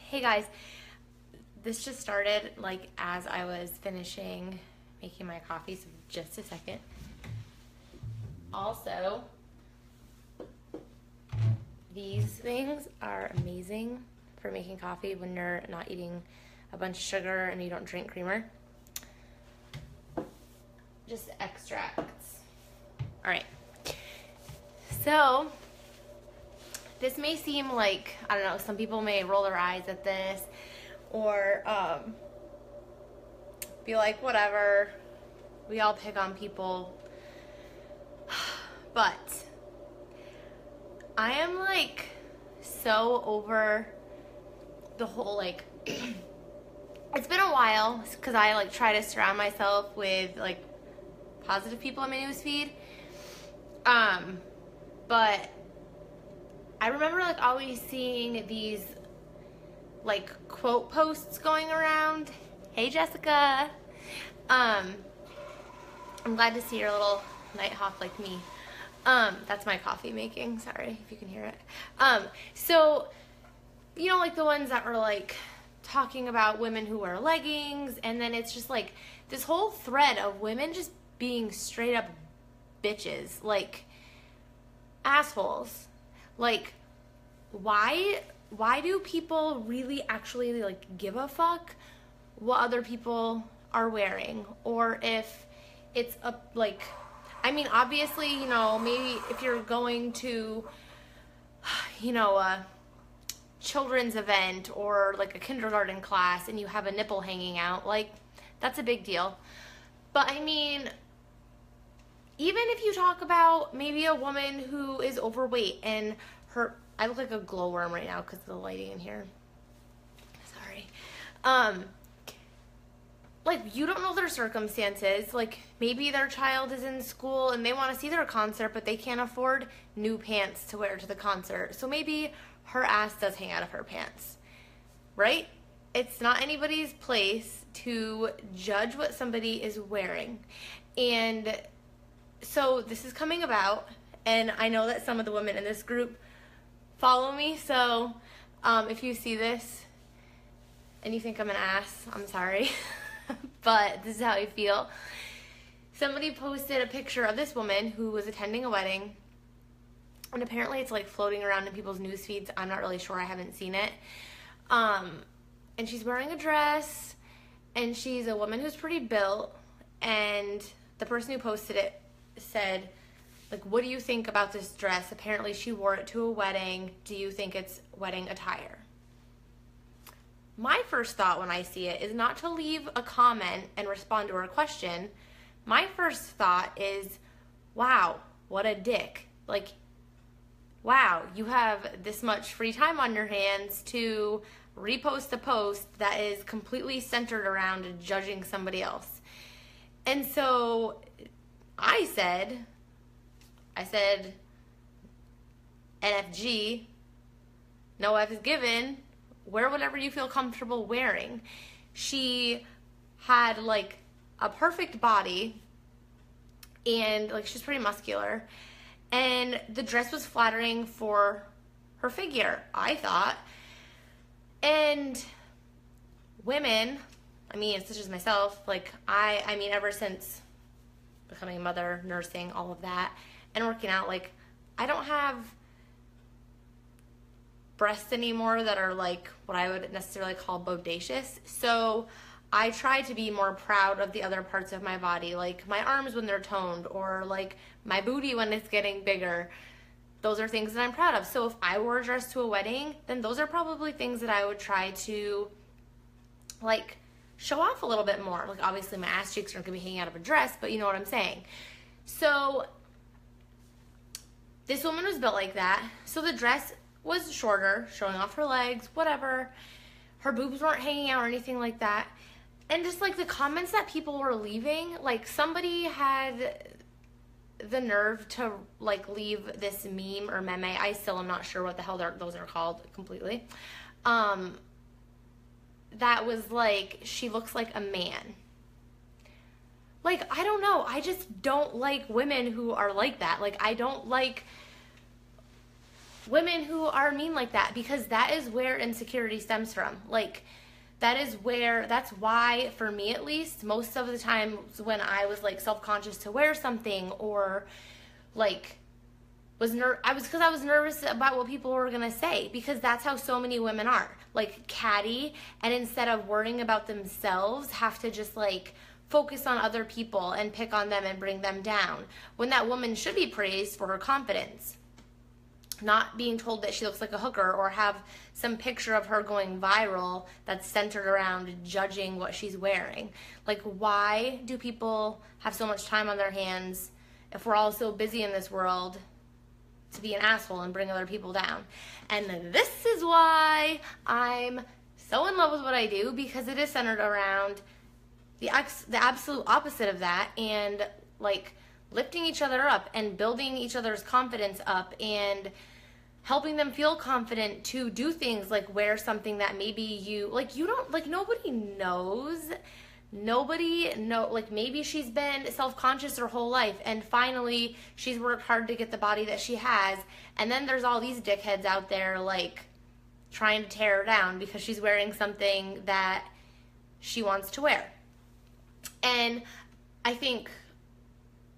Hey guys, this just started like as I was finishing making my coffee, so just a second. Also, these things are amazing for making coffee when you're not eating a bunch of sugar and you don't drink creamer. Just extracts. All right. So, this may seem like, I don't know, some people may roll their eyes at this or be like, whatever, we all pick on people. But I am like so over the whole like, it's been a while because I like try to surround myself with like positive people on my newsfeed. But I remember like always seeing these like quote posts going around. Hey Jessica. I'm glad to see your little nighthawk like me. That's my coffee making. Sorry if you can hear it. So, you know, like the ones that were like talking about women who wear leggings, and then it's just like this whole thread of women just being straight up bitches, like assholes. Like, why do people really actually like give a fuck what other people are wearing? Or if it's a like, I mean, obviously, you know, maybe if you're going to, you know, a children's event or like a kindergarten class and you have a nipple hanging out, like, that's a big deal. But I mean, even if you talk about maybe a woman who is overweight and I look like a glowworm right now because of the lighting in here. Sorry. Like, you don't know their circumstances. Like, maybe their child is in school and they want to see their concert, but they can't afford new pants to wear to the concert. So maybe her ass does hang out of her pants, right? It's not anybody's place to judge what somebody is wearing. And so this is coming about, and I know that some of the women in this group follow me, so if you see this and you think I'm an ass, I'm sorry. But this is how I feel. Somebody posted a picture of this woman who was attending a wedding, and apparently it's like floating around in people's news feeds. I'm not really sure, I haven't seen it. And she's wearing a dress, and she's a woman who's pretty built, and the person who posted it said, like, what do you think about this dress? Apparently she wore it to a wedding. Do you think it's wedding attire? My first thought when I see it is not to leave a comment and respond to her question. My first thought is, wow, what a dick. Like, wow, you have this much free time on your hands to repost a post that is completely centered around judging somebody else. And so I said, NFG, no F is given, wear whatever you feel comfortable wearing. She had like a perfect body and like she's pretty muscular, and the dress was flattering for her figure, I thought. And women, I mean, such as myself, like I mean, ever since becoming a mother, nursing, all of that, and working out, like, I don't have breasts anymore that are like what I would necessarily call bodacious. So I try to be more proud of the other parts of my body, like my arms when they're toned, or like my booty when it's getting bigger. Those are things that I'm proud of. So if I wore a dress to a wedding, then those are probably things that I would try to like show off a little bit more. Like, obviously my ass cheeks aren't gonna be hanging out of a dress, but you know what I'm saying. So this woman was built like that. So the dress was shorter, showing off her legs, whatever. Her boobs weren't hanging out or anything like that. And just like the comments that people were leaving, like somebody had the nerve to like leave this meme or meme. I still am not sure what the hell those are called completely. That was like, she looks like a man. Like, I don't know. I just don't like women who are like that. Like, I don't like women who are mean like that, because that is where insecurity stems from. Like, that's why, for me at least, most of the times when I was like self-conscious to wear something, or like I was nervous about what people were gonna say, because that's how so many women are, like catty, and instead of worrying about themselves, have to just like focus on other people and pick on them and bring them down, when that woman should be praised for her confidence, not being told that she looks like a hooker, or have some picture of her going viral that's centered around judging what she's wearing. Like, why do people have so much time on their hands if we're all so busy in this world to be an asshole and bring other people down? And this is why I'm so in love with what I do, because it is centered around the absolute opposite of that, and like lifting each other up and building each other's confidence up and helping them feel confident to do things like wear something that maybe you don't like, nobody knows. Like, maybe she's been self-conscious her whole life, and finally she's worked hard to get the body that she has, and then there's all these dickheads out there like trying to tear her down because she's wearing something that she wants to wear. And I think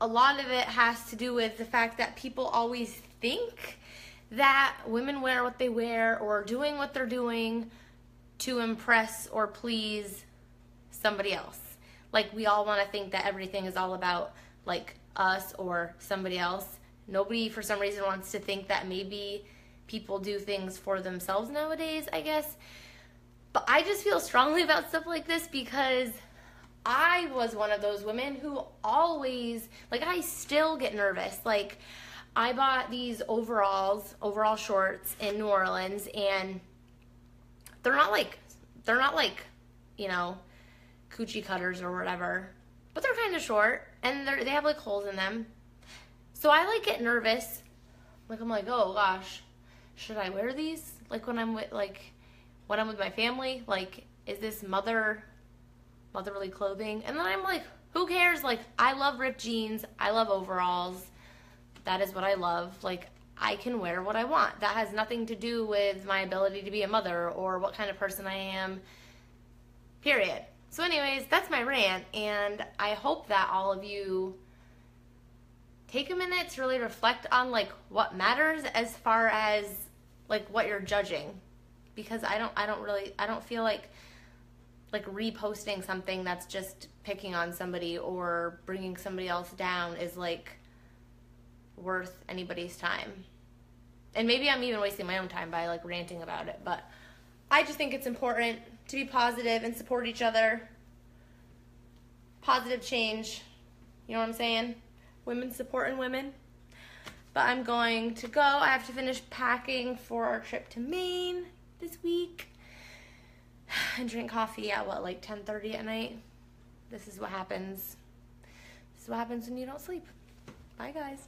a lot of it has to do with the fact that people always think that women wear what they wear, or doing what they're doing to impress or please somebody else. Like, we all want to think that everything is all about like us or somebody else. Nobody for some reason wants to think that maybe people do things for themselves nowadays, I guess. But I just feel strongly about stuff like this, because I was one of those women who always, like, I still get nervous. Like, I bought these overall shorts in New Orleans, and they're not like, you know, coochie cutters or whatever, but they're kind of short, and they have like holes in them. So I like get nervous. Like, I'm like, oh gosh, should I wear these? Like, when I'm with my family, like, is this motherly clothing? And then I'm like, who cares? Like, I love ripped jeans. I love overalls. That is what I love. Like, I can wear what I want. That has nothing to do with my ability to be a mother or what kind of person I am, period. So anyways, that's my rant, and I hope that all of you take a minute to really reflect on like what matters as far as like what you're judging, because I don't feel like reposting something that's just picking on somebody or bringing somebody else down is like worth anybody's time. And maybe I'm even wasting my own time by like ranting about it, but I just think it's important to be positive and support each other. Positive change. You know what I'm saying? Women supporting women. But I'm going to go. I have to finish packing for our trip to Maine this week. And drink coffee at what, like 10:30 at night? This is what happens. This is what happens when you don't sleep. Bye, guys.